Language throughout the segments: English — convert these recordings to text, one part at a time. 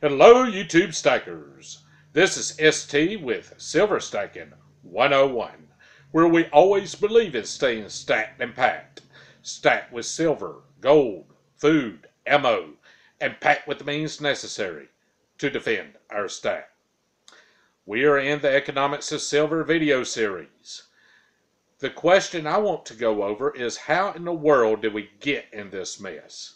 Hello, YouTube stackers. This is ST with Silver Stacking 101, where we always believe in staying stacked and packed. Stacked with silver, gold, food, ammo, and packed with the means necessary to defend our stack. We are in the Economics of Silver video series. The question I want to go over is, how in the world did we get in this mess?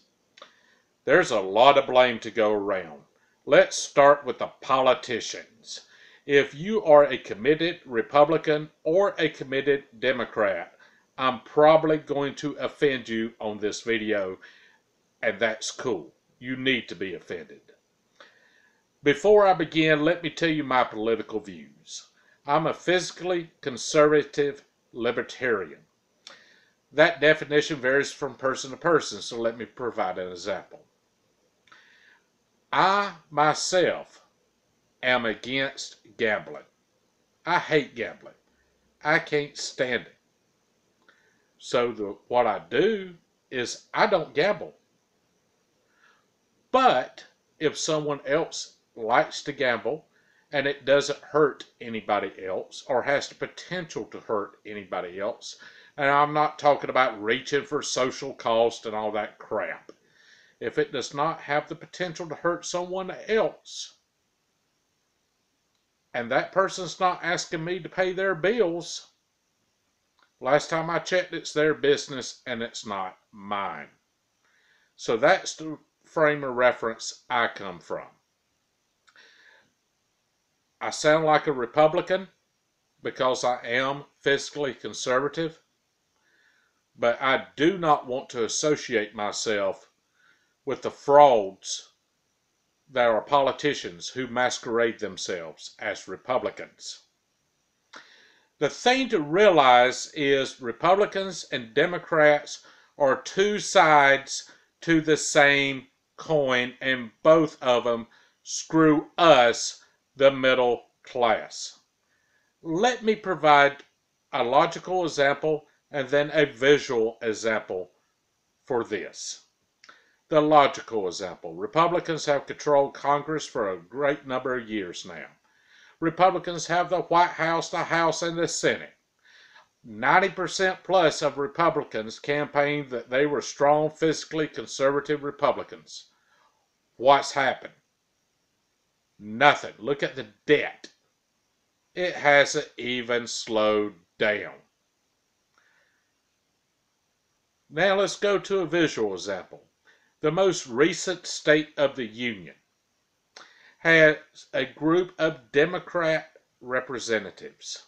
There's a lot of blame to go around. Let's start with the politicians. If you are a committed Republican or a committed Democrat, I'm probably going to offend you on this video, and that's cool. You need to be offended. Before I begin, let me tell you my political views. I'm a fiscally conservative libertarian. That definition varies from person to person, so let me provide an example. I, myself, am against gambling. I hate gambling. I can't stand it. So what I do is I don't gamble. But if someone else likes to gamble and it doesn't hurt anybody else or has the potential to hurt anybody else, and I'm not talking about reaching for social cost and all that crap. If it does not have the potential to hurt someone else, and that person's not asking me to pay their bills, last time I checked, it's their business and it's not mine. So that's the frame of reference I come from. I sound like a Republican because I am fiscally conservative, but I do not want to associate myself with the frauds that are politicians who masquerade themselves as Republicans. The thing to realize is Republicans and Democrats are two sides to the same coin, and both of them screw us, the middle class. Let me provide a logical example and then a visual example for this. The logical example. Republicans have controlled Congress for a great number of years now. Republicans have the White House, the House, and the Senate. 90% plus of Republicans campaigned that they were strong, fiscally conservative Republicans. What's happened? Nothing. Look at the debt. It hasn't even slowed down. Now let's go to a visual example. The most recent State of the Union has a group of Democrat representatives.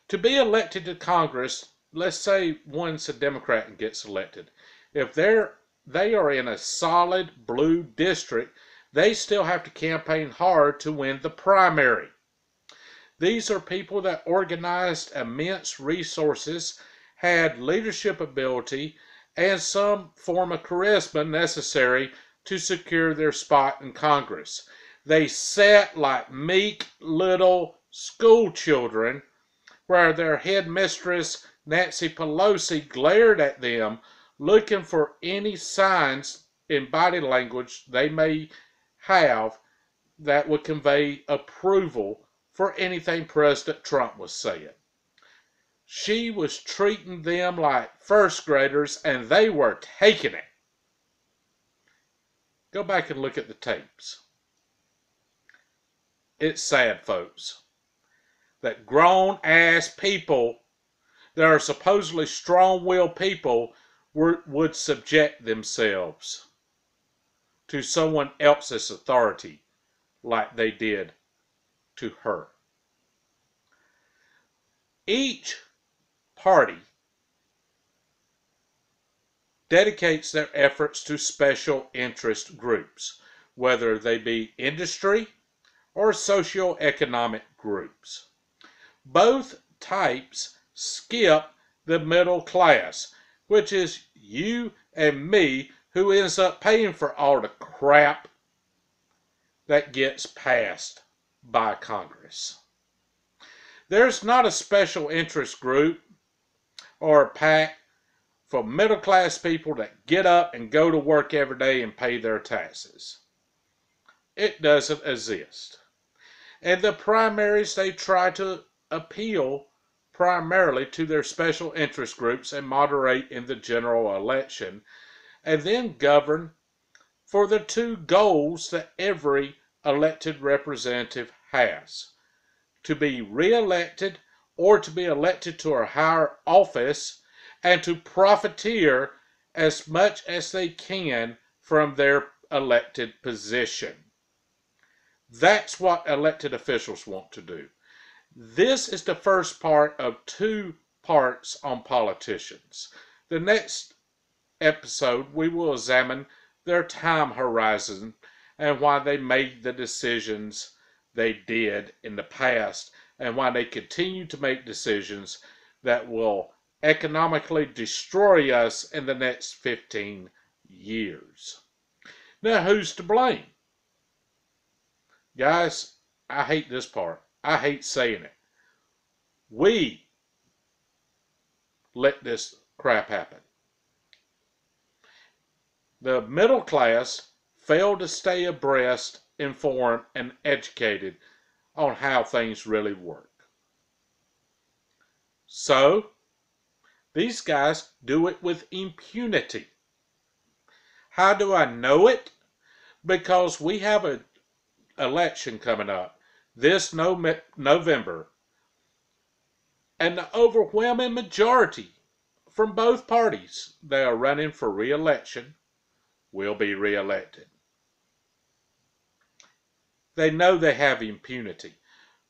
To be elected to Congress, let's say one's a Democrat and gets elected. If they are in a solid blue district, they still have to campaign hard to win the primary. These are people that organized immense resources, had leadership ability, and some form of charisma necessary to secure their spot in Congress. They sat like meek little school children where their headmistress, Nancy Pelosi, glared at them looking for any signs in body language they may have that would convey approval for anything President Trump was saying. She was treating them like first graders, and they were taking it. Go back and look at the tapes. It's sad, folks, that grown-ass people that are supposedly strong-willed people would subject themselves to someone else's authority like they did to her. Each party dedicates their efforts to special interest groups, whether they be industry or socioeconomic groups. Both types skip the middle class, which is you and me, who ends up paying for all the crap that gets passed by Congress. There's not a special interest group or a PAC for middle class people that get up and go to work every day and pay their taxes. it doesn't exist. In the primaries, they try to appeal primarily to their special interest groups and moderate in the general election, and then govern for the two goals that every elected representative has: to be re-elected or to be elected to a higher office, and to profiteer as much as they can from their elected position. That's what elected officials want to do. This is the first part of 2 parts on politicians. The next episode, we will examine their time horizon and why they made the decisions they did in the past, and why they continue to make decisions that will economically destroy us in the next 15 years. Now, who's to blame? Guys, I hate this part. I hate saying it. We let this crap happen. The middle class failed to stay abreast, informed, and educated on how things really work. So, these guys do it with impunity. How do I know it? Because we have an election coming up this November, and the overwhelming majority from both parties that are running for re-election will be re-elected. They know they have impunity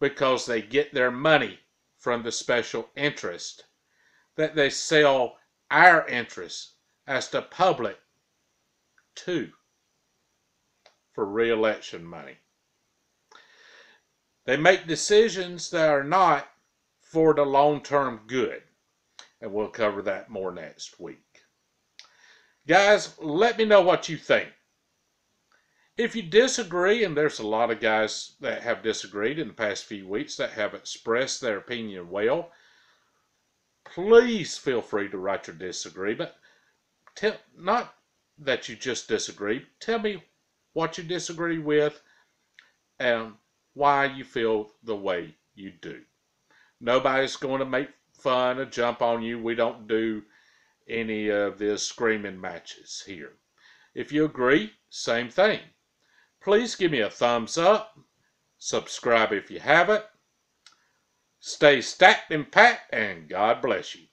because they get their money from the special interest that they sell our interests as the public to for re-election money. They make decisions that are not for the long-term good, and we'll cover that more next week. Guys, let me know what you think. If you disagree, and there's a lot of guys that have disagreed in the past few weeks that have expressed their opinion well, please feel free to write your disagreement. Not that you just disagree. Tell me what you disagree with and why you feel the way you do. Nobody's going to make fun or jump on you. We don't do any of this screaming matches here. If you agree, same thing. Please give me a thumbs up. Subscribe if you haven't. Stay stacked and packed, and God bless you.